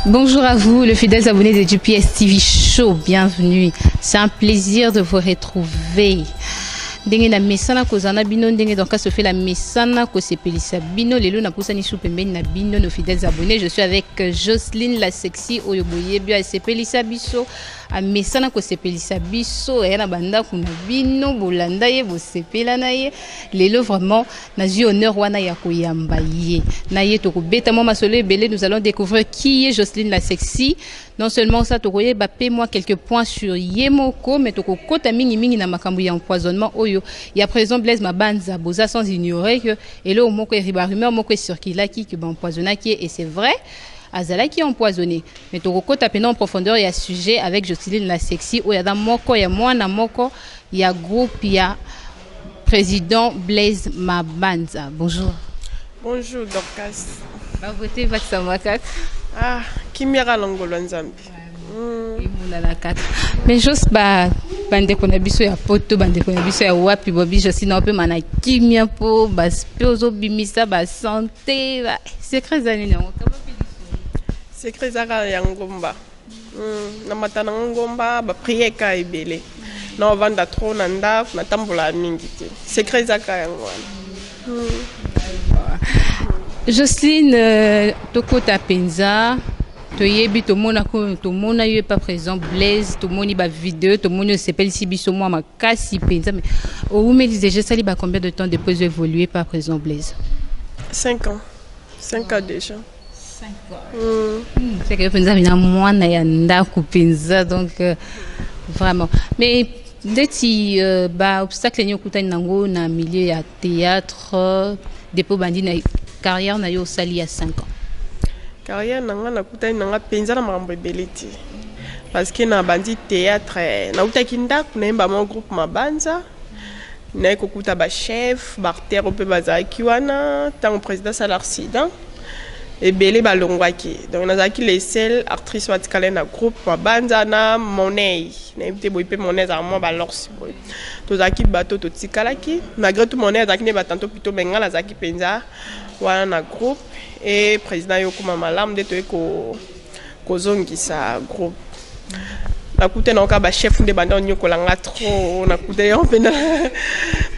Bonjour à vous, les fidèles abonnés de GPS TV Show, bienvenue. C'est un plaisir de vous retrouver. Ndenge na mesana kozana bino ndenge donc se fait la mesana ko sepelisa bino lelo na pusani sou pembeni na bino nos fidèles abonnés. Je suis avec Jocelyne la sexy oyo boye bio sepelisa biso a mesana ko sepelisa biso et na banda kuna bino bolanda ye bo sepela na ye lelo vraiment na ju honneur wana ya koyamba ye na ye to ko beta mo masolo ebele. Nous allons découvrir qui est Jocelyne la sexy. Non seulement ça, tokoye bapé moi quelques points sur Yemoko, mais toko kota mingi na makambo ya empoisonnement oyo. Il y a présent Blaise Mabanza boza sans ignorer que et là moko riba rumeur moko circulaki que empoisonnaki et c'est vrai. Azala qui est empoisonné. Mais toko kota pena en profondeur il y a sujet avec Jocelyne la sexy oyo da moko ya mwana moko ya groupe ya président Blaise Mabanza. Bonjour. Bonjour Dorcas. Va voter va samakak. Ah, Kimia Longolo Nzambi. Mais juste bande kona biso ya poto bande kona biso ya wapi bobi josi na pe mana kimia po ba spiozo bimisa ba santé ba secret zanini on kaba secret zaka ya ngomba. Na matana ngomba ba prier ka ebele. Na vanda trop na ndaf na tambola mingi te. Secret zaka ya ngwana. Jocelyne tokota penza toyebi tomona ko tomona yo pas présent Blaise tomoni ba vidéo tomoni s'appelle si biso moi makasi penza mais au me disait je sali ba combien de temps depuis évoluer pas présent Blaise 5 ans 5 ans déjà 5 ans c'est que penza bina mwana ya ndako penza donc vraiment mais ndeti ba obstacle nyokutani nango na milieu ya théâtre depuis bandi na carrière na yo sali à 5 ans. Carrière nanga na kutani nanga penza na mambo ebeleti. Parce que na bandi théâtre na utaki ndako na mba mon groupe Mabanza. Na kokuta ba chef, ba artère ope bazaki wana, tant président sal accident. Ebele balongwaki. Donc nazaki les seules actrices watikale na groupe Mabanza na Money. Na ibite boipe Money za moi ba lorsi boy. Tozaki bateau to tikalaki. Malgré tout Money azaki ne batanto plutôt benga nazaki penza wana na groupe et président yokuma malamu de toeko kozongisa groupe na kute na ba chef de banda nyokolanga trop na kute yo pena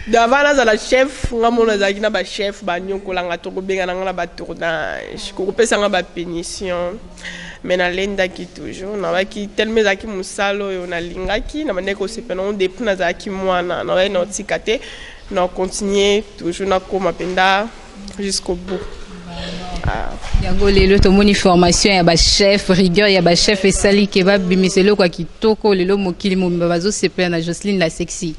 davana za la chef ngamona zaki na ba chef ba nyokolanga to kobenga na ba tournage ko pesa nga ba pénition mais na lenda ki toujours na baki tellement zaki musalo yo na lingaki na mandeko sepena on depuis na zaki mwana na na tikate na continuer toujours na koma penda jusqu'au bout. Yango lelo to moni formation ya ba chef rigueur ya ba chef esali kebab bimiselo kwa kitoko lelo mokili mombazo sepela na Jocelyne la sexy.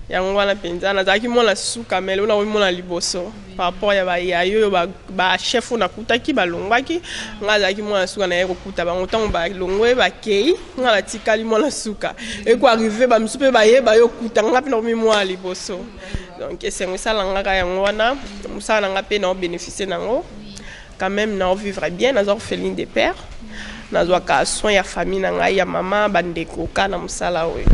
Yango wana penza na zaki mona suka mele ona mona liboso par rapport ya ba yo ba chef na kutaki balongwaki nga zaki mona suka na yeko kuta ba ntango ba longwe ba kei nga la tikali mona suka et ko arriver ba msupe ba ye ba yo kuta nga pe na mwa liboso. Donc c'est ça l'angaka yango wana musala nga pe na bénéficier nango quand même na vivre bien na orpheline de père na ka soin ya famille na nga ya maman bandeko kana musala oyo.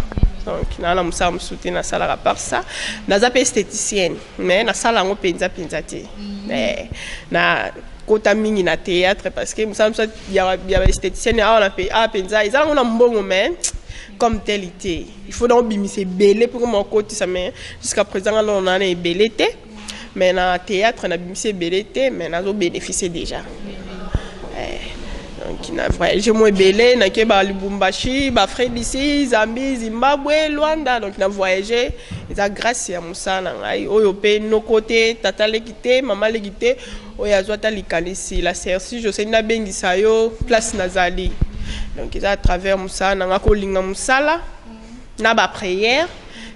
Donc na musala msuti na sala à part ça na za esthéticienne mais na sala ngo penza te mais na kota mingi na théâtre parce que musala ya esthéticienne a on a fait penza ils ont un mbongo mais comme tel été il faut donc bimisser belé pour mon côté ça mais jusqu'à présent on a belé mais na théâtre na bimisser belé mais na zo bénéficier déjà donc na voyagé moins belé na ke ba Lubumbashi ba Fredisi Zambie Zimbabwe Luanda donc na voyagé et grâce à Moussa na ngai oyo pe no côté tata lekité maman lekité oyo azwata likanisi la sersi je sais na bengisa yo place nazali. Donc ils à travers Moussa nanga ko linga musala na ba prière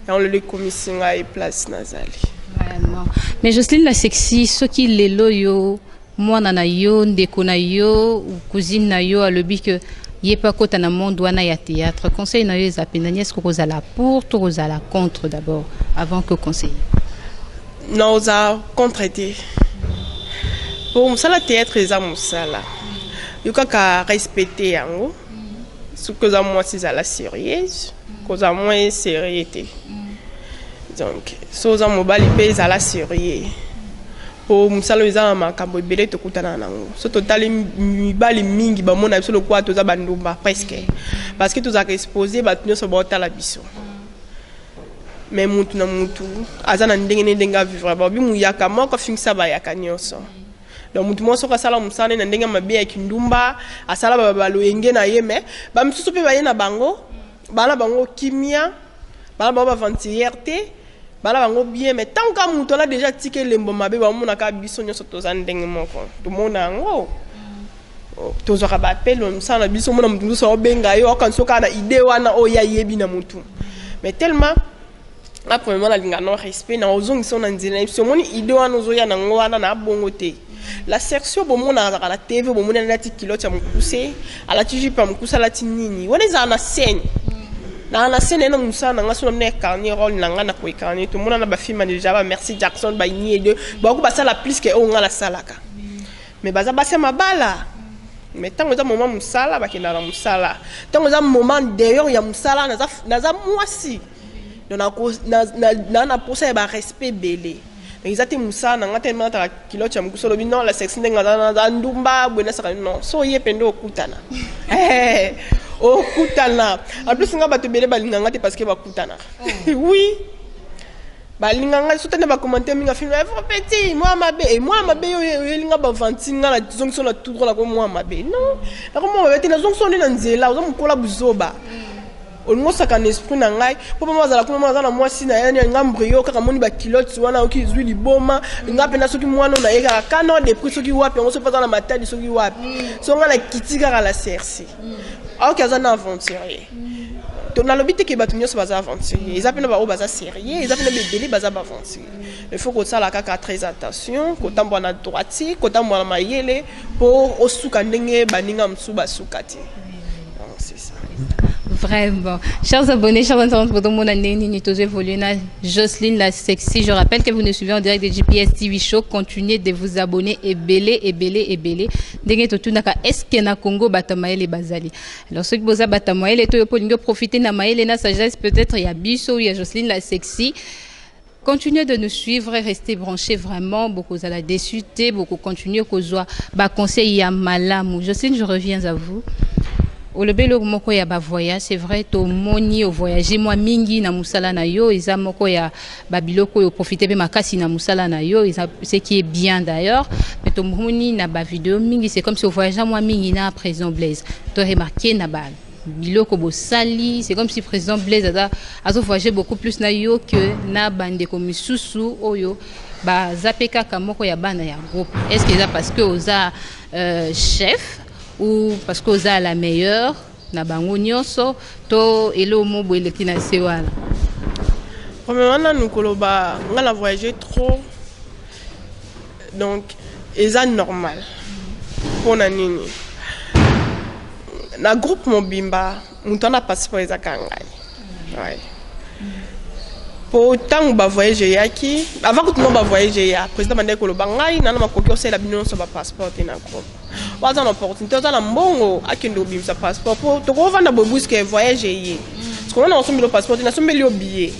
et on le commission à place nazali. Vraiment. Mais Jocelyne la sexy ce qui lelo yo mwana na yo ndeko na yo ou cousine na yo a le but que yepa kota na monde wana ya théâtre conseil na yo ezapenda est-ce que vous allez pour tout vous allez contre d'abord avant que conseiller. Non za contre-été. Pour musala théâtre eza musala. Yo kaka respecter yango. Ce que za moi c'est à la sérieuse, cause à moi sérieuxité. Donc, so za mobali pe za la sérieux. po musala eza makambo ebele tokutana nango so totali mibali mingi bamona biso lokwa toza bandumba presque parce que tozaka exposé bato nyonso baotala biso mais mutu na mutu aza na ndenge ne ndenge avivre babi muyaka moko afingisa bayaka nyonso donc mutu mo soka sala musane na ndenge mabe ya kindumba asala baloyenge na ye mais bamisusu mpe baye na bango bana bango kimia bana bango baventilière te bana bango bien mais tant que mutu ala déjà tike lembo mabe bamonaka biso nyonso toza ndenge moko tomona yango tozwaka bapele musala biso mona mutu nyonso obenga yo okansoka na idée wana oyo ayebi na mutu mais tellement la premièrement la linga non respect na ozongi son nzela so moni idée wana ozoya na ngwana na bongo te la section bomona na la TV bomona na ti kilo cha mukuse ala ti jipa mukuse ala ti nini wana za na scène na scène na musa na ngaso na carnet rôle na ngana ko carnet to mona na ba film déjà ba merci Jackson ba ni de ba ko ba sala plus que o ngala salaka mais baza ba sema bala mais tant que moment musala ba kina na musala tant que moment d'ailleurs ya musala na za mwasi na posa ba respect belé mais ils attendent musa na ngata tellement ta kilo cha mkusolo bino la section ndenga na ndumba bwena saka non so ye pendo okutana okutana en plus nga bato belé balinga ngate parce que bakutana oui balinga ngate sotana ba commenter minga film vous petit moi mabe yo linga ba vantinga la zonction la tout droit la ko moi mabe non la ko moi mabe na zonction na nzela ozo mukola buzoba on saka na esprit na ngai po mama zala kuna mama zala mwasi na yani ngambrio kaka moni ba kilote wana oki zwi liboma ngapenda soki mwana na yeka kana de prix soki wapi on se paza na matadi soki wapi so ngala kitika la CRC ok azana aventurier to na lobite ke batu nyonso baza aventurier ils appellent ba o baza sérieux ils appellent bébé baza ba aventurier il faut que ça la kaka très attention ko tambo na droite ko tambo na mayele po osuka ndenge baninga msuba sukati c'est ça. Vraiment. Chers abonnés, chers internautes, pour tout le monde, Jocelyne la sexy. Je rappelle que vous nous suivez en direct de GPS TV Show. Continuez de vous abonner et belé. Denge totunaka est-ce que na Congo batamaele bazali. Alors ceux qui bosa batamaele to yopolingo profiter na maele na sagesse peut-être il y a Bisso, il y a Jocelyne la sexy. Continuez de nous suivre et restez branchés vraiment. Beaucoup à la déçuté, beaucoup continuez kozwa ba conseil ya malamu. Jocelyne, je reviens à vous. Au lebelo moko ya ba voyage c'est vrai to moni au voyager moi mingi na musala na yo eza moko ya babiloko yo profiter be makasi na musala na yo ce qui est bien d'ailleurs mais to moni na ba vidéo mingi c'est comme si au voyager moi mingi na président Blaise to remarquer na ba biloko bo sali c'est comme si président Blaise a voyager beaucoup plus na yo que na bande comme misusu oyo ba zapeka kamoko ya bana ya groupe est-ce que ça parce que oza chef ou parce que vous avez la meilleure na bango nyonso to elo mobo eleki na se wana premièrement nous koloba on a voyagé trop donc eza normal pour na nini na groupe mobimba mutana passeport eza kangai ouais pour tant ba voyager yaki avant que tout le monde va voyager ya président mandé koloba ngai na makoki osela bino so ba passeport na groupe waza na opportunité waza na mbongo akende obimisa passeport pour to ko vanda bobuis que voyager yi parce qu'on a ensemble le passeport na sombe le billet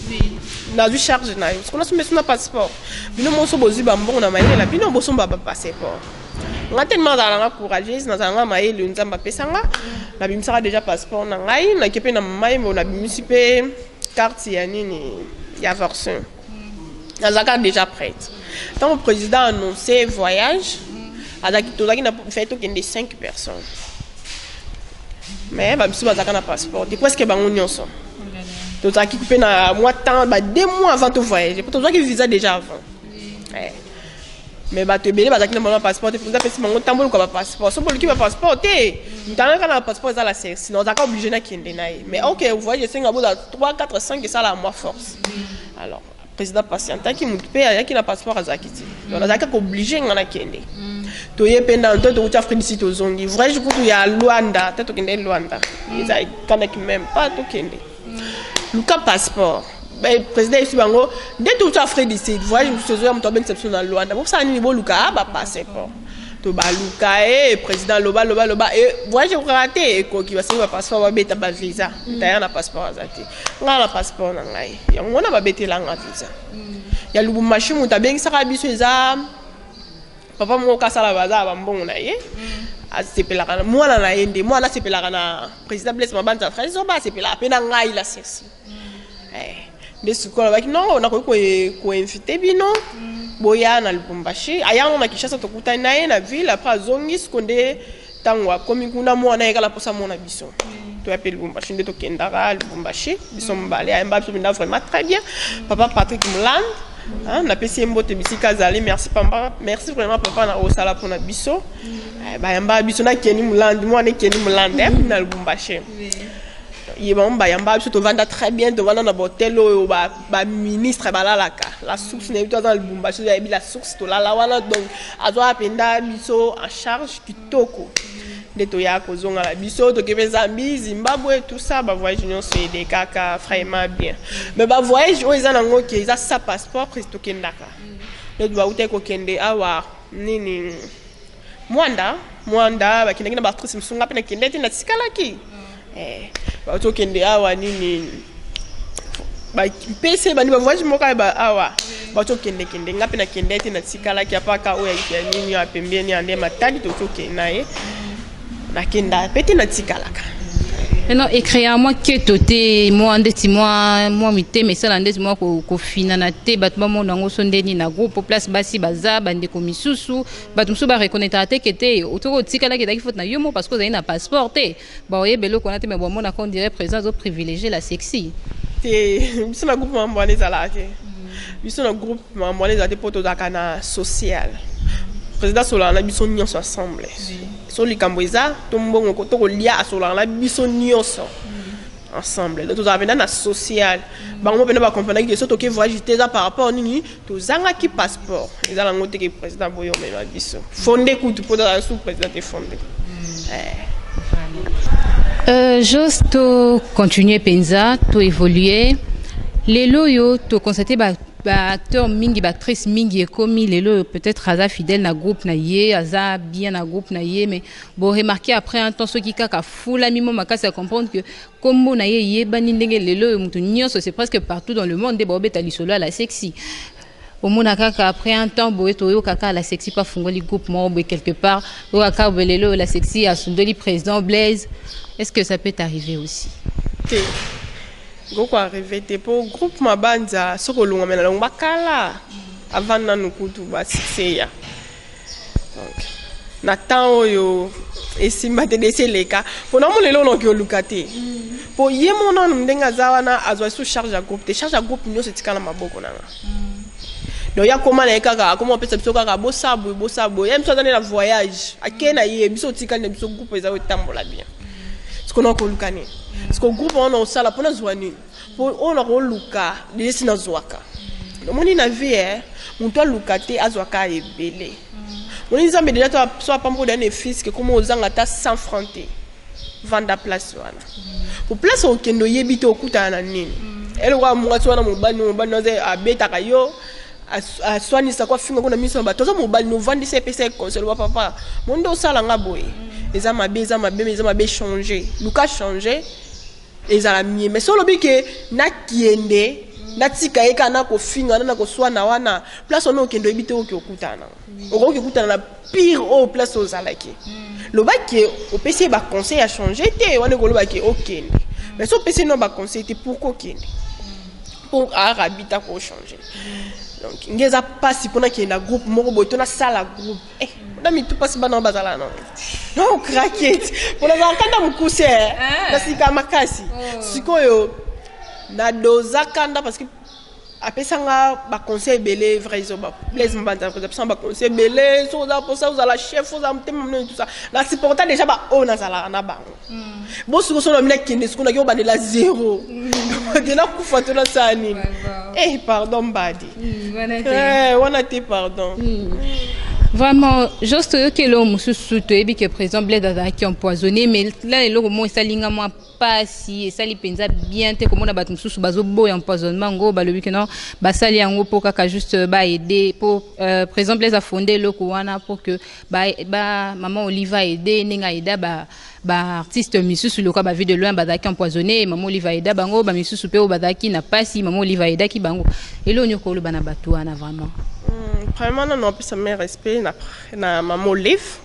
na du charge na parce qu'on a sombe na passeport bino mo so bozi ba mbongo na mayela bino bo somba ba passeport nga tellement dans la courageuse na zanga mayele nzamba pesanga na bimisa déjà passeport na ngai na kepe na mai mo na bimisipe carte ya nini ya version la carte déjà prête quand le président a annoncé voyage Azaki na fait aucun des 5 personnes. Mais bah monsieur bazaka na passeport. Et presque bango nyonso. To zaki coupé na mois temps 2 mois avant ton voyage. Pour toi qui visa déjà avant. Mais bah te belé bazaki na passeport pour ça pesi bango tambo ko ba passeport. So pour qui ba passeport té. Ntana kana passeport za la CRC. Sinon zaka obligé na kende na. Mais OK, vous voyez c'est ngabo 3 4 5 et ça la moi force. Alors président patienta qui m'occupé avec na passeport azakiti. Donc zaka obligé ngana kende. To ye penda to ucha félicite aux ongi vrai je kutu ya Luanda to kende Luanda ils a kana qui même pas to kende luka passeport ben président ici bango dès to ucha félicite vrai je suis am to ben exception na Luanda pour ça ni bo luka ba passeport to ba luka président loba et vrai je raté ko ki ba se ba passeport ba beta ba visa ta na passeport azati ngala passeport na ngai ya ngona ba betela nga visa ya lubu mashimu ta bengi saka biso eza papa mo kasala baza bambongo na ye asepelaka na mwana na ye nde mwana asepelaka na président Blaise Mabanza frère so ba asepelaka pe na ngai la sexy nde sikola baki non nakoki koinvite bino boya na Lubumbashi ayango na Kinshasa tokutani na ye na ville après azongi siko nde ntango akomi kuna mwana ye kala posa mona biso toyape Lubumbashi nde tokendaka Lubumbashi biso mobale ayamba biso binda vraiment très bien papa Patrick Muland na pesi mbote bisika zali merci vraiment papa na osala pona biso bayamba biso na Kenny Muland mwana Kenny Muland na Lubumbashi yeba bayamba biso tovanda très bien tovanda na hotel oyo ba ministre balalaka la source na biso dans Lubumbashi ya la source to la wana donc azo apenda biso en charge kitoko de toya kozonga la biso to kebe Zambie Zimbabwe tout ça ba voyage union c'est kaka vraiment bien mais ba voyage o ezana ngoki eza sa passeport presto kendaka le doit ute ko kende awa nini Mwanda bakina kina ba actrice msunga pena kende tina sikalaki ba to kende awa nini ba pese ba ni ba voyage moka ba awa ba to kende ngapi na kende tina sikalaki apaka o ya nini ya pembeni ande matali to kenaye na kenda pete na tikalaka non écrire moi que toté moi ndeti moi mité mais ça ndeti moi ko fina na te batuma mo nango sondeni na groupe place basi baza bande ko misusu batumsu ba reconnaître te kete otoko tikala ke daki faute na yomo parce que vous avez un passeport te ba oye belo konate mais bon mon akon dirait présence au privilégier la sexy te biso na groupe mambole zalake biso na groupe mambole zate poto zakana social président Solana biso nyonso ensemble so likambo eza to mbongo ko to kolia Solana biso nyonso ensemble donc tozala pena na social bango pena ba comprendre que so to ke voyage teza par rapport nini to zanga ki passeport ezala ngote ke président boyo me ba biso fondé kutu po da sous président te fondé juste to continuer penza to évoluer les loyo to constater ba acteur mingi ba actrice mingi ekomi lelo peut-être aza fidèle na groupe na ye aza bien na groupe na ye mais bon remarquer après un temps ceux qui kaka fula mimo makasi à comprendre que comme na ye yebani ndenge lelo mutu nyonso c'est presque partout dans le monde de bobeta lisolo la sexy au mona kaka après un temps boeto yo kaka la sexy pas fungoli groupe mo quelque part o kaka lelo la sexy a sondoli président Blaise est-ce que ça peut arriver aussi Goko arrivé te pour groupe Mabanza soko lunga mena longa bakala avant na nukutu ba sikseya donc na temps oyo esimba te deseleka pour na molelo no kyo lukate pour ye mona ndenga zawana azwa sous charge à groupe te charge à groupe nyo setika na maboko nanga donc ya koma na ekaka comment pesa biso kaka bosabo ya biso dans la voyage akena ye biso tika na biso groupe eza otambola bien ce qu'on a kolukane parce que groupe on a ça la pona zwani pour on a luka lesi na zwaka moni na vie muntu lukate azwaka ebele moni nzambe déjà toi soit pas pour donner fils que comment ozanga ta 100 francs vendre place wana pour place au kendo yebite okuta na nini ele wa mwatu wana mobani noze abeta kayo aswani sa kwa finga kuna miso ba toza mobali no vandi CPC conseil wa papa mondo sala nga boy eza mabe changer luka changer ezala mie mais solo bike na kiende na tika eka na ko finga na ko swana wana place ono kendo ebite okutana okutana na pire au place ozalaki lo baki au PC ba conseil a changer te wana ko lo baki okende mais so PC no ba conseil te pourquoi okende pour arabita ko changer donc ngeza pasi pona ki na groupe moko boy to na sala groupe na mi tout passe bana bazala non craquette pour la kanda mukuse na sika makasi sikoyo na doza kanda parce que apesanga ba conseil belé vrai zo ba Blaise Mabanza ba conseil belé so za pour ça vous la chef vous am tellement tout ça la supporter déjà ba ona zala na bango bo suko so na mina kende suko na yo ba de la zéro de na kufa to na sani pardon badi wana te pardon vraiment juste que l'homme sous que président Blaise qui empoisonné mais là le moment ça linga moi pas si ça li penza bien te comme on a battu sous bazo boy empoisonnement go ba le week non ba sali yango pour kaka juste ba aider pour président Blaise a fondé le kouana pour que ba maman Oliva aider ninga aida ba artiste misusu le ba vie de loin ba daki empoisonné maman Oliva aida bango ba misusu pe o ba daki na pas si maman Oliva aida ki bango et le nyoko le bana batu ana vraiment Vraiment, non, non, ça me respect na maman Olive.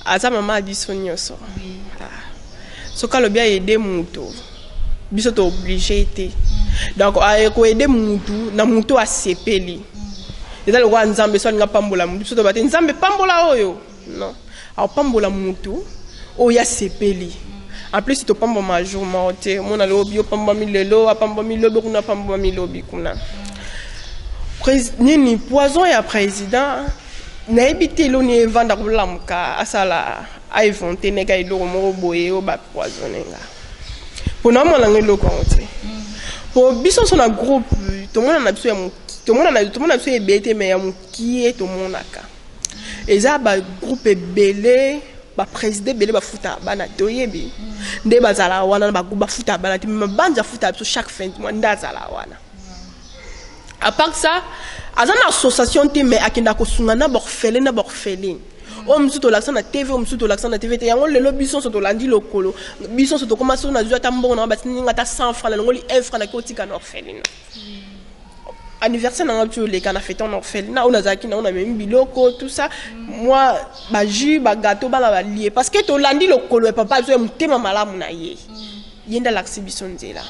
Aza maman a dit son nyoso. Ce que le bien aider muto. Biso to obligé été. Donc ko aider mutu na mutu a sepeli. Eza le roi nzambe so nga pambola mutu biso to bate nzambe pambola oyo. Non. A pambola mutu o ya sepeli. En plus to pambo major morte. Mona lo bio pambo milelo, a pambo milelo kuna pambo milobi kuna. Nini poison ya président na ebité lo ni vanda ko lamka asala a inventé nega ilo mo boye o ba poisonner nga. Pour nous on a ngelo konte. Pour biso so na groupe tout le monde na biso ya tout le monde na biso ebete mais ya mukie tout le monde aka. Eza ba groupe belé ba président belé ba futa bana toyebi. Nde bazala wana ba ba futa bana ti mabanja futa biso chaque fin de mois ndazala wana. À part ça, à une association mais à qui n'a qu'au sungana borfeline. On me souhaite l'accent à TV, on me souhaite l'accent à TV. Et on le lobby sont sur l'andi locolo. Bison sur comment on a joué à tambour, on a battu n'ingata 100 francs, on a eu 1 franc à côté qu'un orpheline. Anniversaire n'a pas eu les cannes à fêter en orpheline. On a zaki, on a même biloko, tout ça. Moi, bah jus, bah gâteau, bah la lié. Parce que to l'andi locolo, papa, je me thème malade mon aïe. Il y a de l'exhibition là.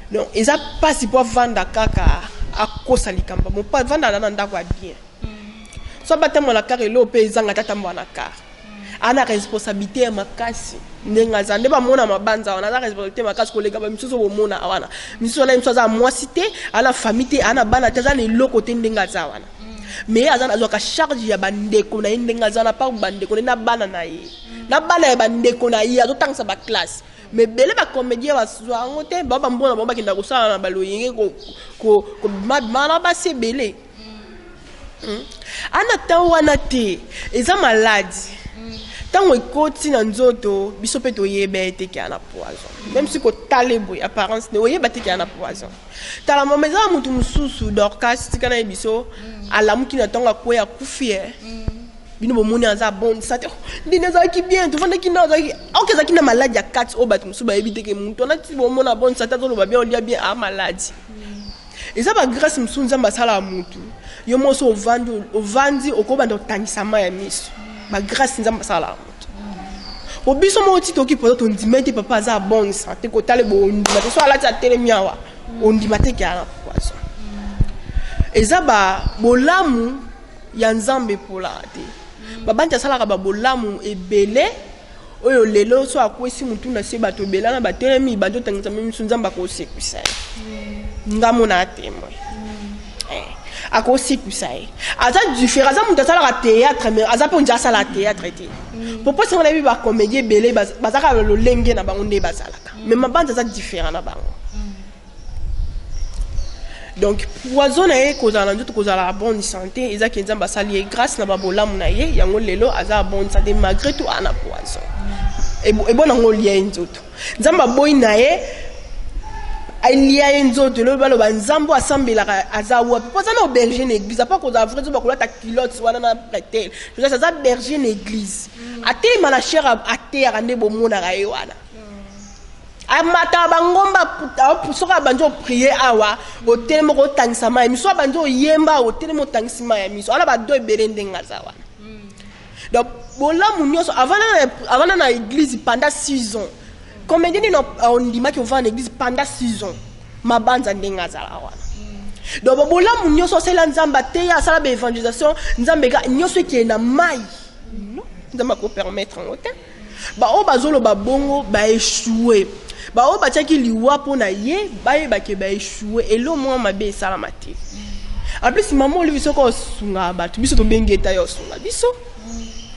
Donc, ils a pas si pour vendre caca. A kosa likamba mo pa vanda na ndako a bien so batamo la kare lo pe zanga tata mwana kare ana responsabilité ya makasi ndenga zande ba mona mabanza wana na responsabilité makasi kolega ba misuso bo mona wana misuso la misuso za moi cité ala famille ana bana taza ne lokote ndenga za wana mais azana zo ka charge ya bandeko na ndenga za na pa bandeko na bana na ye na bana ya bandeko na ye azotangisa ba classe. Mais belé ba comédien va soir on te ba mbona ba kinda ko sala na baloyenge ko mala ba se belé ana tawana te eza maladi tango ekoti na nzoto biso pe to yebe te ki ana poison même si ko talebo apparence ne oyeba te ki ana poison tala momeza mutu mususu Dorcas tikana biso alamu kina tonga ko ya kufie bino bomoni aza bon ça dina za ki bien to vanda ki na za ki ok za ki na maladie ya 4 o bat musuba ebite ke muntu na ti bomona bon ça to lo ba bien on lia bien a maladie et ça ba grâce musunza mbasala mutu yo moso ovandi okobanda otangisa ma ya miso ba grâce nzamba sala mutu o biso mo ti to ki poto to ndimete papa aza bon santé ko tale bo ndima to so ala ta tele miawa on ndimate ki ala poisson et ça ba bolamu ya nzambe pola te babanja sala ka babolamu ebele oyo lelo so akwesi mutu na se bato belana batelemi bato tangisa même nzamba ko sekusa ngamo na témoin ako sekusa aza différent aza mutu sala ka théâtre mais aza po nja sala théâtre te popo se on a vu ba comédie belé bazaka lo lenge na bango nde bazalaka mais mabanja aza différent na bango. Donc poison na kozala nzoto kozala bonne santé eza ke nzamba sali grâce na babolamu na ye yango lelo aza bonne santé malgré tout ana poison et bon ngo lia nzoto nzamba boy na ye alia nzoto lo balo ba nzambo asambela aza wa poza na berger na église pas ko za vrai zo ba ko ta culotte wana na pretel je ça za berger na église ate mana cher ate ya ne bo mona ga ye wana amata bangomba pusoka banjo prier awa hotel mo ko tangisa ma miso banjo yemba hotel mo tangisa ma miso ala ba do berende ngaza wana donc bola munyoso avant na église pendant 6 ans combien de on dit ma ki va en église pendant 6 ans mabanza ndengaza la wana donc bola munyoso c'est la nzamba te ya sala ba évangélisation nzambe ga nyoso ki na mai non nzamba ko permettre en hôtel ba o bazolo ba bongo ba échouer ba o ba tchaki liwa pona ye ba ye ba ke ba échouer et lo moi ma be sala mate en plus maman lui soko sunga ba tu biso to bengeta yo sunga biso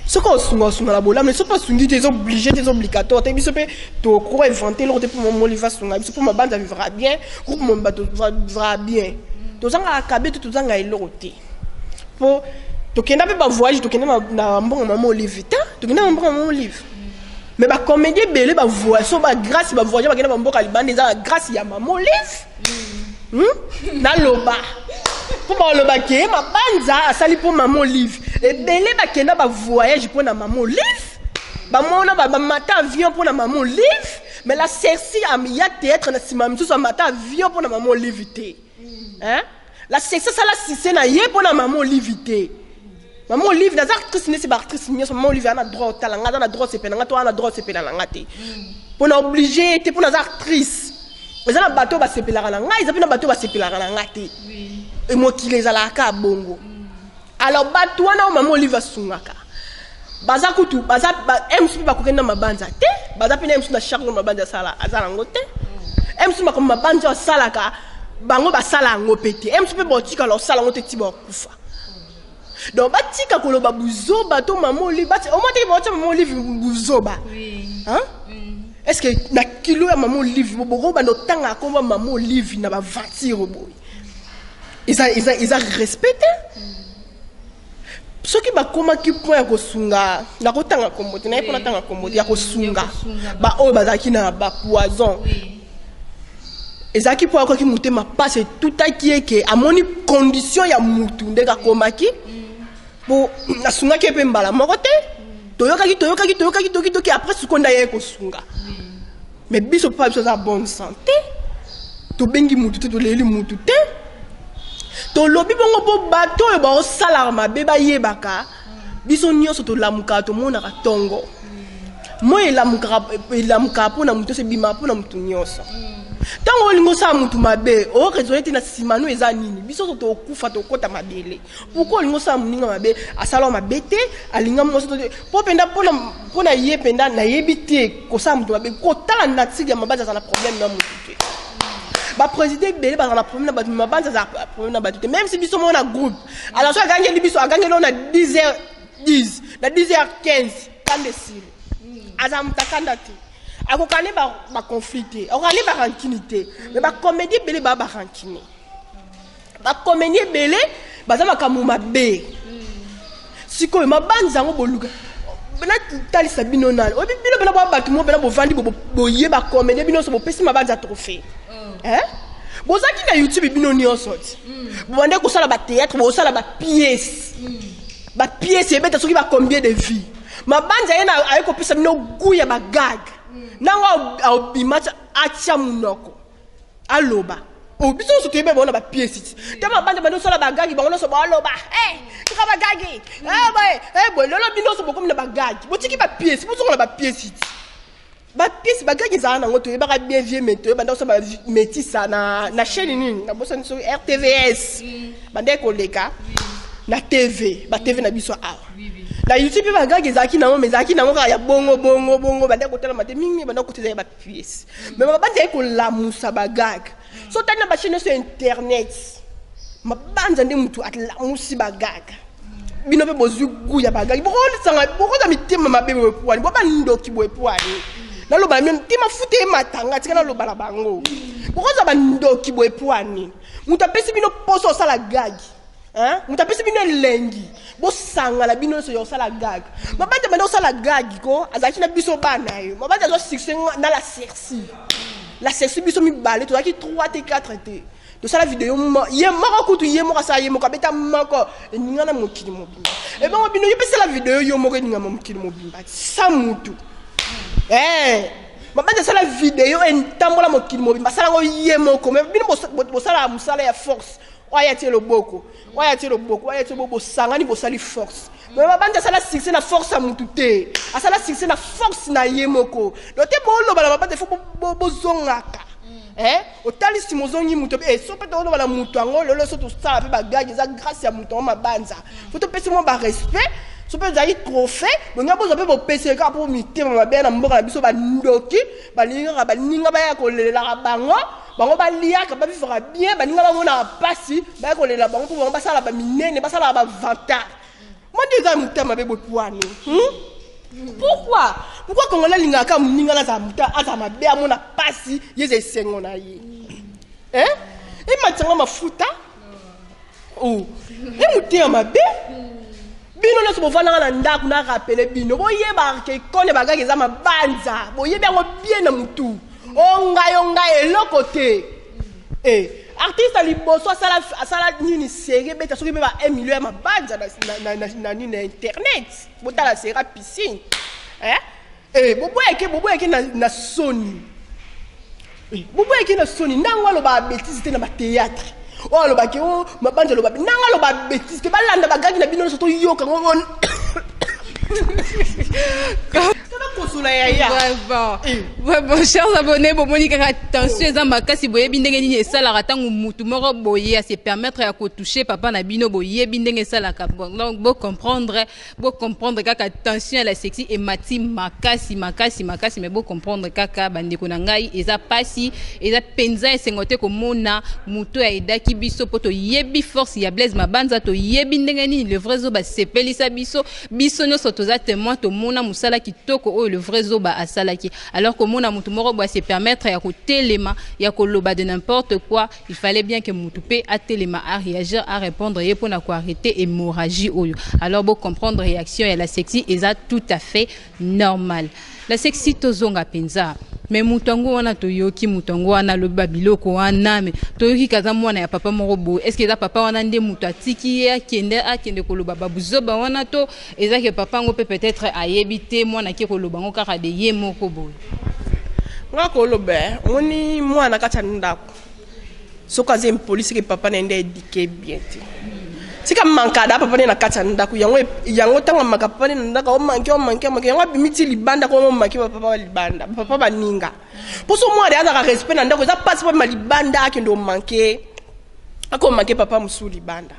soko sunga la bola mais so pas sundi t'es obligé t'es obligatoire t'es biso pe to ko inventer l'autre pour maman lui va sunga biso pour ma bande vivra bien pour mon bateau vivra bien to zanga akabe to zanga elote pour to kenda pe ba voyage to kenda na mbongo maman Olivita to kenda mbongo maman Olive mais ba comédie belé ba voix so ba grâce ba voyage ba kenda mboka libande za grâce ya maman Olive na loba pour ba loba ke ma banza asali pour maman Olive et belé ba kenda ba voyage pour na maman Olive ba mona ba matin avion pour na maman Olive mais la Cercy a mis théâtre na sima mso matin avion pour na maman Olive té hein La sexe ça la c'est na yé pour na maman Olivité. Maman Olive na actrice ne c'est actrice ni maman Olive na droit talanga na droit c'est penanga toi na droit c'est penanga ngate. Pour na obligé te pour na actrice. Mais na bateau ba c'est pelanga nga ils appellent na bateau ba c'est pelanga ngate. Et moi qui les ala ka bongo. Alors bateau na maman Olive sungaka. Baza kutu baza MC ba kokenda mabanza te. Baza pena MC na charge mabanza sala azala ngote. MC ma comme mabanza salaka bango ba sala ngopete. MC pe botika lo sala ngote tibo kufa. Donc batika koloba buzo bato maman Olive bati au moins te botia maman Olive buzo ba. Hein? Est-ce que na kilo ya maman Olive bobo ba no tanga ko maman Olive na ba vatir boy. Ils a respecté. Ce qui va comment qui point à kosunga na kotanga kombote na ipona tanga kombote ya kosunga ba o bazaki na ba poison ezaki po akoki mutema passe tout à qui est que à moni condition ya mutu ndeka komaki po na sunga ke pe mbala mokote toyoka après sukonda ye kosunga mais biso pa biso za bonne santé to bengi mutu to leli mutu te to lobi bongo bo bato e ba osala mabe ba yebaka biso nyonso to lamuka to mona ka tongo mo elamuka po na mutu se bima po na mutu nyonso tango lingo sa mutu mabe o rezonete na simano eza nini biso to kufa to kota mabele pourquoi lingo sa muninga mabe asala mabete alinga mo so po penda po na ye penda na yebite ko sa mutu mabe ko tala na tsiga mabaza za na problème na mutu ba président belé ba na problème na ba mabanza za problème na ba même si biso mo na groupe alors so agangeli biso agangeli on a 10h10 na 10h15 kande sile azamta kandati akokane ba conflicté akokane ba rankinité mais ba comédie belé ba rankine ba comédie belé ba za makamu mabe siko mabanza ngo boluka bena talisa binonal obi bino bena ba batimo bena bo vandi bo yeba comédie bino so bo pesi mabanza trophée. Hein? Bozaki na YouTube bino ni osoti. Bande ko sala ba théâtre, bo sala ba pièce. Ba pièce ebeta soki ba combien de vies. Ma banja yena ayeko pesa bino guya ba gag. Nanga obimacha acha munoko. Aloba. O biso so tebe bona ba pièce. Tema banja bano sala ba gag bango so ba aloba. Tuka ba gag. Boy lolo bino so bokom na ba gag. Botiki ba pièce, bo so na ba pièce. Ba pièce ba gagi za na ngoto ba bien vieux météo ba ndso ba métisa na chaîne nini na bosa nso RTVS bande ko leka na TV ba TV na biso awa na YouTube ba gagi za ki na mo mezaki na ngoka ya bongo bande ko tala mate mingi bande ko tela ba pièce mais ba bande ko la musa ba gag so tana ba chaîne sur internet ma banza ndi mutu atla musi ba gag bino be bozugu ya ba gag boko sanga boko za mitima mabebe poani bo ba ndoki bo poani na lo ba même tima fute matanga tika lo bala bango bokoza ba ndoki bo epoani muta pesi bino poso sala gagi hein muta pesi bino lengi bo sanga la bino so yo sala gag mabanja bando sala gagi ko azaki na biso bana yo mabanja zo succès na la Cerci biso mi balé to aki 3 t 4 t to sala vidéo ye moko kutu ye moko sa ye moko beta moko ninga na mokili mobimba e ba bino ye pesa la vidéo yo moko ninga mokili mobimba sa mutu mabanja sala vidéo entambola mokili mobimba sala ngo ye moko mais bino bo sala musala ya force oya tie loboko bo sangani bo sali force mais mabanja sala succès na force a mutu te asala succès na force na ye moko do te bo lo bala mabanja fo bo zongaka otali simozongi mutu so pe to lo bala mutu ngo lolo so to sala pe ba gage za grâce ya mutu mabanja fo to pesi mo ba respect so pe za trophée bonga bozo pe bo pesi ka po mitema mabe na mboka na biso ba ndoki ba ninga ba ya kolela bango ba lia ka ba vivre bien ba ninga ba mona pasi ba kolela bango po ba sala ba minene ba sala ba vanta mo diza mutema be bopuani pourquoi kongola linga ka muninga na za muta ata mabe amona pasi yeze sengo na ye e matanga mafuta e mutema mabe bino na so bovana na ndaku na rappeler bino boyeba ke kone bagage za mabanza boyeba ngo bien na mutu onga eloko te artiste liboso asala nini série beta soki be ba 1 million ya mabanza na nini internet botala série piscine boboyeke na soni boboyeke na soni ndango aloba bêtise te na ba théâtre Oh le baki oh mabanja le babi nanga le babi bêtise que balanda bagaki na bino surtout yoka ngon. Bon, chers abonnés, bon, attention, les ambakas, si vous voyez bien que ça la ratang ou moutumoro boye à se permettre à toucher papa na bino boye bien que ça la capon. Donc, vous comprendre que attention à la sexy et mati makasi, mais vous comprendre kaka bande konangai, eza pasi, eza penza et sengote ko mona muto ya ida ki biso poto yebi force ya blaze mabanza to yebi ndengeni le vrai zo ba sepelisa biso no sotoza témoin to mona musala kitoko o le vrai zo ba asalaki alors que mona mutu moro ba se permettre ya ko telema ya ko loba de n'importe quoi il fallait bien que mutu pe a telema à réagir à répondre et pour na ko arrêter hémorragie oyo alors vous comprendre réaction et la sexy eza tout à fait normal la sexy tozonga penza mais mutango wana toyoki mutango wana le babiloko wana mais toyoki kaza mwana ya papa morobo est-ce que eza papa wana nde mutu atiki ya kende koloba babuzoba wana to eza que papa ngo peut-être ayebite mwana ki koloba ngo kaka de ye moko boy nga koloba moni mwana kacha ndako sokaze police que papa nende éduqué bien sika mankada papa ne na kacha ndako yango tanga makapa ne ndaka o manke yango bimiti libanda ko manke papa libanda papa baninga poso moi de azaka respect na ndako za passe pa libanda akendo manke ako manke papa musu libanda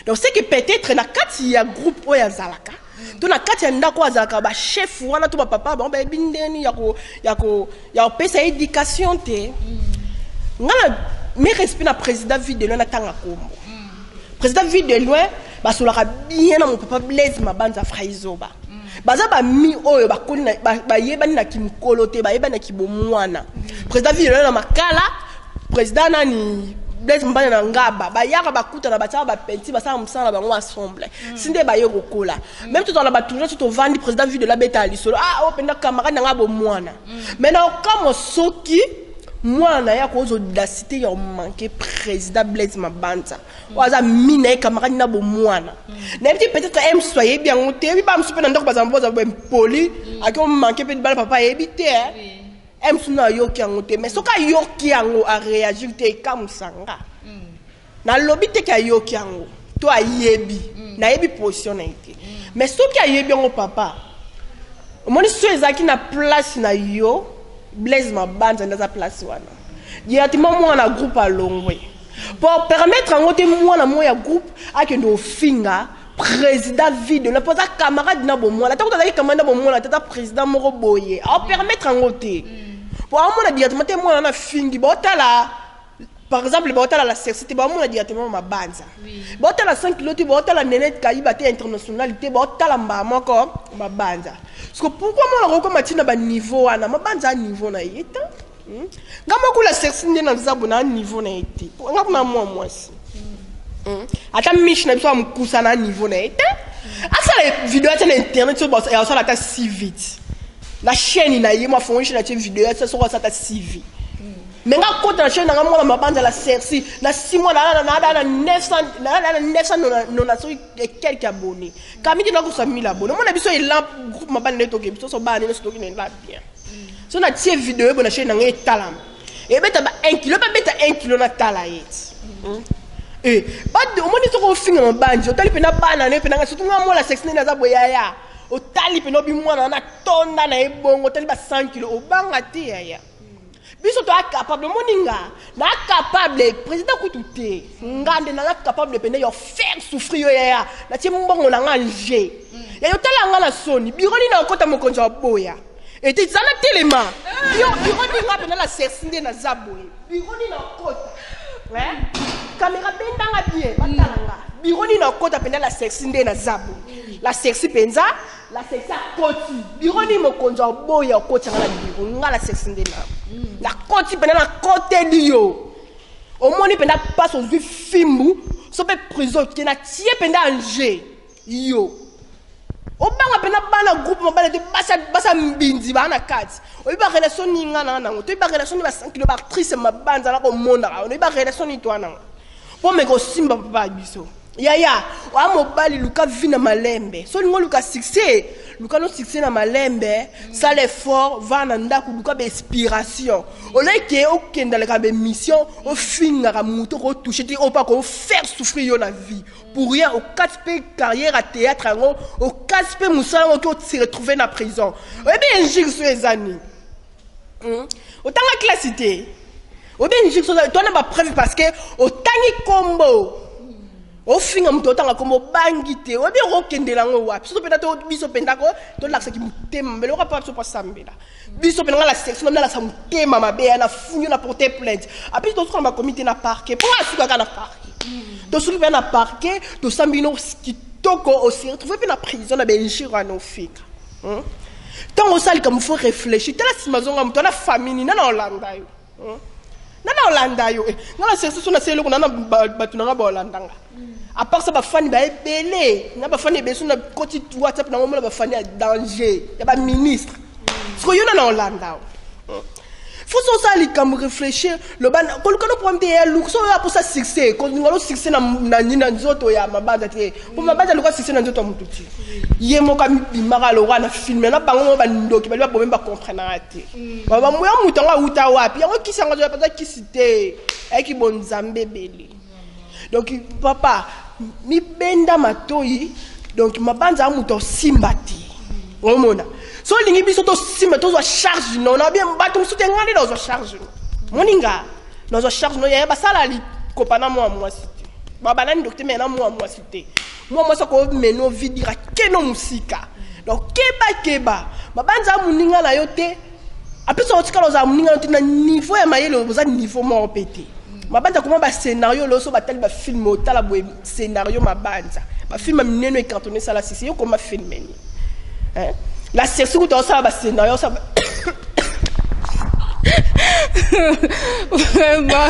donc c'est que peut-être na kati ya groupe oya zalaka to na kati ya ndako azalaka ba chef wana to ba papa ba bindeni ya pesa éducation te ngala mais respect na président vide na tanga kombo président vide de loin basolaka bien na mon papa Blaise Mabanza Fraizoba baza ba mi oyo bakoni na ba yebani na kimkolo te ba yebani na kibomwana président vide na makala président nani Blaise Mabanza na ngaba ba yaka bakuta na bataka ba penti basala musala bango ensemble sinde ba yoko kola même tout dans la batouja tout vandi président vide la beta lisolo ah openda camarade na ngabo mwana maintenant comme soki mwana ya ko audacité ya manqué président Blaise Mabanza waza mine camarade na bo mwana na petit peut-être aime soyez bien monté bi ba msupe na ndako bazamboza bo poli akio manqué pe bala papa ebité aime suna yoki angote mais soka yoki ango a réagir te kamusanga na lobby te ka yoki ango to ayebi na yebi position na été mais soki ayebi ango papa omoni so ezaki na place na yo Blaise Mabanza dans sa place wana directement moi na groupe à Longwe pour permettre en côté moi na moya groupe à que nos finga président vide na posa camarade na bo moi la tant que camarade na bo moi la tata président moro boye à permettre en côté pour moi na directement moi na fingi botala par exemple botala la société ba moi directement Mabanza botala 5 kg botala Nenette Kayiba te internationalité botala mba moko Mabanza. Parce que pourquoi moi on recommande na ba niveau ana Mabanza niveau na yeta ngama kula section na nzabu na niveau na yete ngakuna moi si ata mish na biso amkusa na niveau na yete asa la vidéo na internet so ya ça la ta si vite la chaîne na yema fonche na vidéo ça so ça ta si vite mais nga kota na chaîne na moi Mabanza la serci na 6 mois na 900 na so et quelques abonnés kamidi na ko 1000 abonnés mon biso il lamp groupe Mabanza to ke biso so ba ne so to ki na bien so na tie vidéo bona chaîne na ngai talam et beta ba 1 kg ba beta 1 kg na tala yet et ba de o moni to ko finga Mabanza o tali pe na bana ne pe na surtout nga mo la section na za boya ya o tali pe no bi mwana na tonda na ebongo tali ba 100 kg o banga te ya biso to capable moninga na capable président kututé ngande na capable pene yo faire souffrir yo ya na ti mbongo na nganje ya yo tala ngala soni bironi na kota mokonzo wa boya et ti zana telema yo bironi nga pene la sersinde na zaboye bironi na kota caméra bendanga bien batalanga bironi na kota pene la sersinde na zabo la sersi penza la sersi koti bironi mokonzo wa boya kota ngala biro ngala sersinde na la côte pendant la côté dio au moins pendant passe aux fimbu so pe prison qui na tie pendant Angers yo o banga pendant bana groupe mobile de basa mbinzi bana kati o iba relation ninga na nango to iba relation ba 5 kg actrice Mabanza la ko monda o iba relation ni to na po me ko simba papa biso Yaya, wa mobali luka vina malembe. So lingo luka succès, luka no succès na malembe, ça l'effort va na ndaku luka be inspiration. O leke o kenda le ka be mission, o finga ka muto ko toucher ti o pas ko faire souffrir yo na vie. Pour rien au 4 carrière à théâtre ngo, au 4 musala ngo ko se retrouver na prison. O be injure sur les années. Autant la classité. O be injure sur toi na ba preuve parce que autant ni combo. Au fin am tota comme bangité obi rokendela ngo wapi so penda to biso penda ko to laksa ki mutema mbele o pas so pas sambela biso penda la section na la sa mutema mabe na funyo na porter plainte après to so ba comité na parquet pour asuka kana parquet to so na parquet to sambino kitoko aussi retrouver na prison na benjira no fika tant au sali comme faut réfléchir tala simazonga mto na famille na Holanda yo na Holanda yo na la section na selo na batu na ba Holanda nga à part ça, bafani ba ebele, na bafani beso na côté WhatsApp na ngomela bafani à danger, ya ba ministre. Parce que yo na Hollanda. Faut ça li comme réfléchir, le ban ko le problème de look so pour ça succès, ko ngalo succès na nina nzoto ya mabanda te. Pour mabanda le succès na nzoto mututi. Ye mo ka bimaka lo wana filmer na bango ba ndoki ba bo memba comprendre ate. Ba moya mutanga uta wapi, yango kisanga zo pa kisite, eki bonzambe bele. Donc papa mi benda matoi donc mabanza amuto simbati omona so lingi biso to simba to zo charge non na bien bato msute ngale do zo charge moninga do zo charge no ya ba sala li kopana moi cité baba nani docteur mena moi cité moi ça ko meno vidira keno musika donc keba mabanza muninga na yote après ça otika lo za muninga na niveau ya mayelo boza niveau mo pété mabanda comment ba scénario lo so batel ba film otala bo scénario mabanda ba film mineno e cartonné ça la sisi yo comment filmer hein la série où ça ba scénario ça vraiment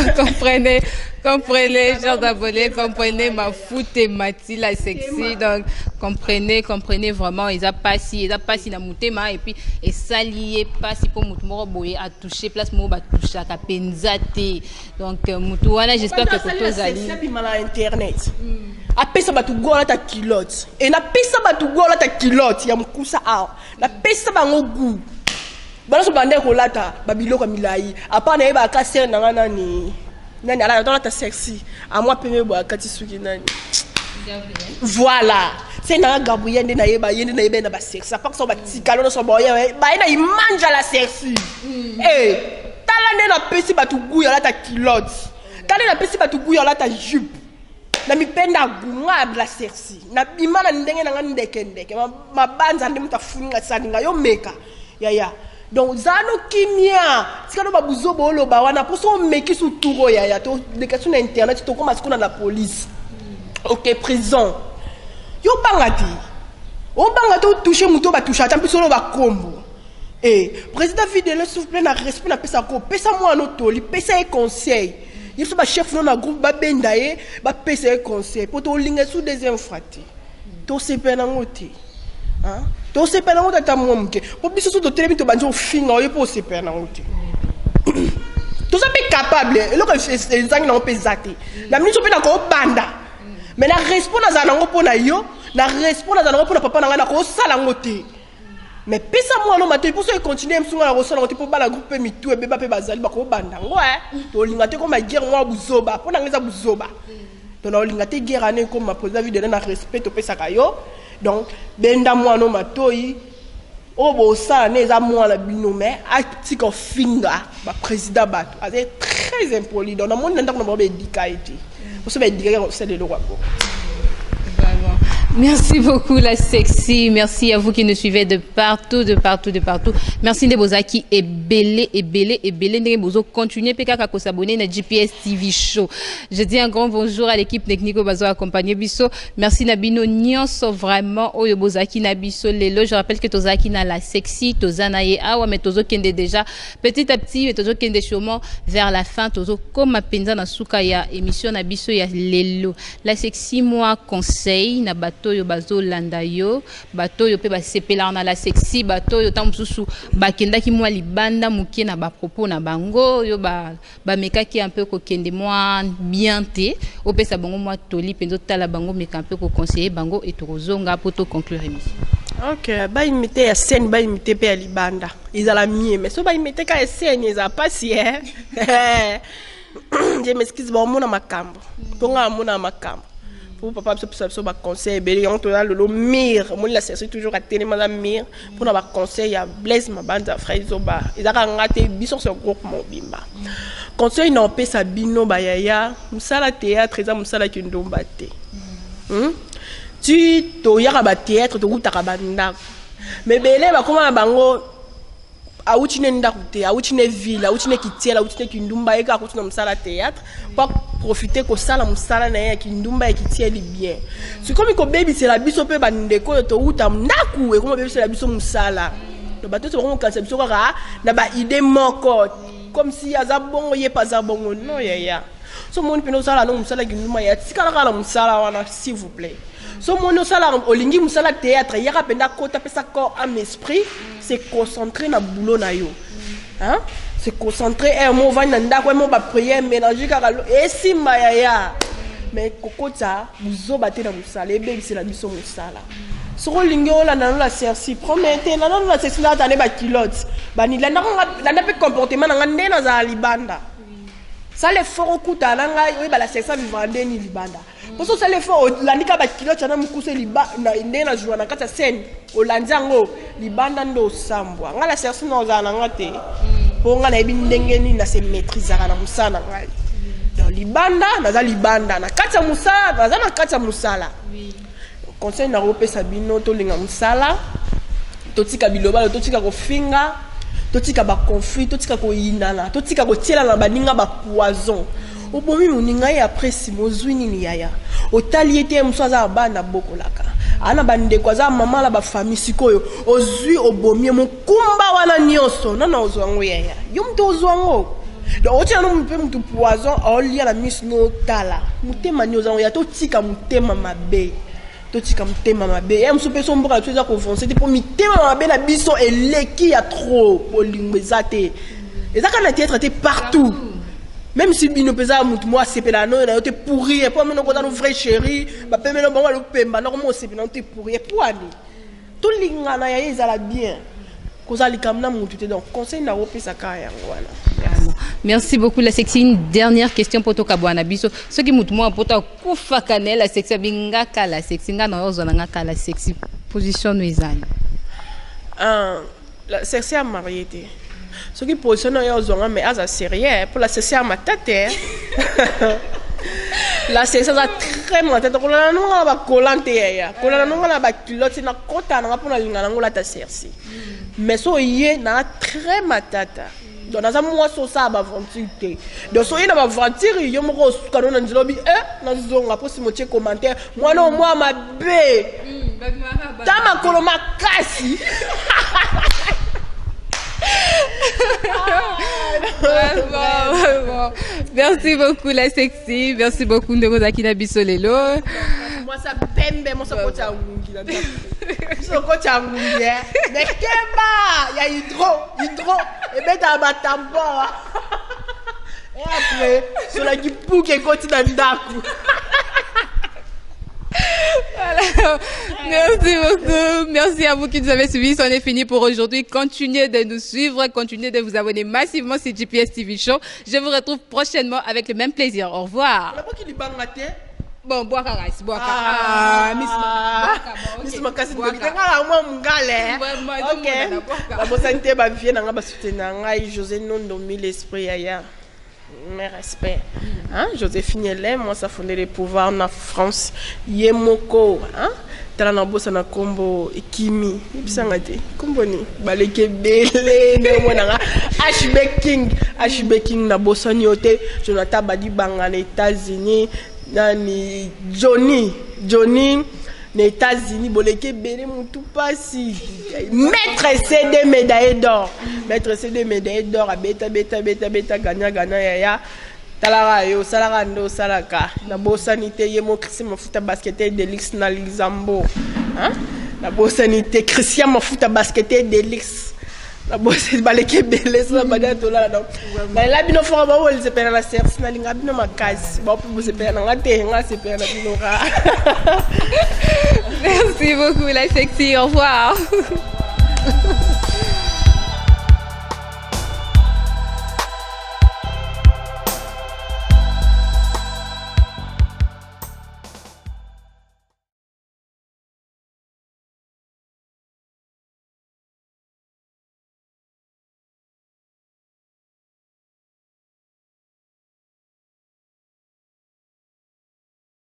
comprenez chers abonnés, comprenez ma foute et Mathilde la sexy, donc comprenez vraiment ils a passé na mutema et puis et ça lié pas si pour mutu moko boye a toucher place mo ba toucher ka penzate donc mutu wana j'espère que koto zali c'est bien na internet apesa batu gola ta kilote et na pesa batu gola ta kilote ya mkusa a na pesa bango gu bana so bande ko lata babilo ka milai apa na eba ka ser na nani ala dans ta sexy à moi peme bo akati suki nani voilà c'est na Gabriel na yeba na ba sexy ça pas que so ba tikalo no so boye ba ina imanja la sexy tala ne na pesi batu guya la ta kilote tala na pesi batu guya la ta jupe na mipenda gunga la sexy na bimana ndenge na ndeke mabanza ndi mutafuninga saninga yo meka ya donc zano kimia sikano babuzo bolo ba wana poso meki su turo ya to de question na internet to koma sikona la police OK prison yo bangati o bangato toucher muto ba toucher tampi solo ba kombo président Fidèle s'il vous plaît na respect na pesa ko pesa moi no toli pesa e conseil il faut ba chef no na groupe ba bendaye ba pesa e conseil pour to linga sous des infractés to se pena ngoti hein to se pena ngota tamomke pour biso so to tele bito banjo finga o pour se pena ngoti to ça peut capable et loko ezangi na opezate na mini so pena ko banda mais na responsable na zango pona yo na responsable na zango pona papa na ngana ko sala ngoti mais pesa moi no mato pour ça continuer msunga na rosala ngoti pour bala groupe mitu ebeba pe bazali bako banda ngwa to linga te ko ma guerre moi buzoba pona ngeza buzoba to na linga te guerre ane ko ma président Fidèle na respect to pesa kayo donc benda moi no matoi obo ça neza moi la bino mais atiko finga ba président bato c'est très impoli donc na monde ndako na ba dikaiti pour ça ba dikaiti c'est de loi. Merci beaucoup la sexy, merci à vous qui nous suivez de partout. Merci de Bozaki et belé, de Bozo continuer PK ko s'abonner na GPS TV Show. Je dis un grand bonjour à l'équipe technique Bazo accompagné biso. Merci Nabino nyonso vraiment oyo Bozaki na biso lelo. Je rappelle que Tozaki na la sexy, Tozanaye awa mais Tozo kende déjà petit à petit mais Tozo kende sûrement vers la fin Tozo comme penza na suka ya émission na biso ya lelo. La sexy moi conseil na bato bato yo bazo landa yo bato yo pe ba sepela na la sexy bato yo tamsusu bakenda ki mwa libanda mukie na ba propos na bango yo ba meka ki un peu ko kende moi bien te opesa bango moi toli penzo tala bango meka un peu ko conseiller bango et tozonga poto conclure émission. Ok, ba imité ya scène ba imité pe ya libanda izala mie mais so ba imité ka scène eza pasi je m'excuse bon mona makambo ponga mona makambo pour papa so ba conseil beli on to le mire mon la c'est toujours à télé madame mire pour na ba conseil ya Blaise Mabanda frère Zoba izaka ngate biso sur groupe mobimba conseil na pesa bino ba yaya musala théâtre eza musala ki ndomba te tu to yaka ba théâtre to kutaka banda mais belé ba koma bango awuchine ndakute awuchine ville awuchine kitiela awuchine kindumba eka akutuna musala théâtre pour profiter ko sala musala na ya kindumba ekitieli bien c'est comme ko baby c'est la biso pe bandeko to uta ndaku e comme baby c'est la biso musala to bato to ko kansa biso kaka na ba idée moko comme si azabongo ye pas zabongo non ya so mon pino sala no musala kindumba ya tikala kala musala wana s'il vous plaît. So mon sala olingi musala théâtre yaka penda kota pesa corps âme esprit c'est concentré na boulot na yo hein c'est concentré mo va na ndako mo ba prière mélanger kaka et simba ya mais kokota buzo baté na musala et bien c'est la mission musala so olingi ola na la serci promettre na la serci na tane ba kilote bani la na pe comportement na ngande na za libanda ça les fort okuta na ngai oui ba la serci vivande ni libanda. Parce que ça les fait landika ba kilo chana mukuse liba na ndena joua na kata scène olandiango libanda ndo sambwa ngala sersi na ozana ngate po ngala ebi ndengeni na se maîtriser na musala ngai donc libanda na libanda na kata musala na kata musala conseil na rope sabino to linga musala to tika biloba to tika ko finga to tika ba conflit to tika ko inana to tika ko tiela na baninga ba poison obomi muninga ya presi mozwini ni yaya otaliete mswaza bana bokolaka ana bande kwaza mama la ba famille sikoyo ozwi obomi mukumba wana nyoso nana ozwango yaya yumto ozwango do otia no mpe mutu poison olia la miss no tala mutema nyozango ya to tika mutema mabe to tika mutema mabe ya msupe so mboka tuza ko foncer pour mitema mabe na biso eleki ya trop olingwezate ezaka na théâtre partout. Même si bino pesa mutu moi sepela no na yote pourri et pour meno kota no vrai chéri ba pemelo bango lo pemba na ko sepela no te pourri pour ani tout lingana ya ezala bien koza likamna mutu te donc conseil na opesa kaya ngwana. Merci beaucoup la sexy. Une dernière question pour toi Kabwana biso ce qui mutu moi pour toi kufa kanela la sexy bingaka la sexy ngana ozona ngaka la sexy position no ezali la sexy a marié te. Ce qui positionne aux mais à sérieux pour la session à ma tête. La session a très mal tête. On a non la collante ya. On a non la culotte na kota na pour la lingana la ta serci. Mais so yé na très matata. Donc dans un mois so ça ba aventure. Donc so yé na ba aventure yo mo ko kano na nzilobi na zonga pour si motie commentaire. Moi non moi ma bé. Tama koloma kasi. Bon. Merci beaucoup la sexy, merci beaucoup Ndeko Zakina Bisolelo. Moi ça pembe, moi ça kocha ngungi la. So kocha ngungi. Mais kemba, il y a hydro et ben dans ma tampon. Et après, sur la qui pouke koti na ndaku. Voilà. Merci beaucoup. Merci à vous qui nous avez suivis. C'en est fini pour aujourd'hui. Continuez de nous suivre. Continuez de vous abonner massivement sur GPS TV Show. Je vous retrouve prochainement avec le même plaisir. Au revoir. Bon, bois rice, bois Miss Makasi, José Nondo, l'esprit ailleurs. Mes respects. Hein? Joséphine Hélène, moi ça fondait les pouvoirs en France. Yemoko, hein? Talanabosa na kombo Kimi. Ibisangate. Kombo ni. Baleke bele ne mona. HB King na bosa ni ote. Jonathan Badi Banga na États-Unis. Nani Johnny les États-Unis, boleke bele mutu pasi. Maître CD médaille d'or. Maître CD médaille d'or. Beta gagna ya. talara yo salaka ndo salaka na bosani te ye mo Christian mafuta basket Delix na Lizambo hein na bosani te Christian mafuta basket Delix na bosani baleke beleza na bada tola donc na la bino fora ba wol se pena la service na linga bino makasi ba po se pena ngate nga se pena bino ka. Merci beaucoup la sexy, au revoir.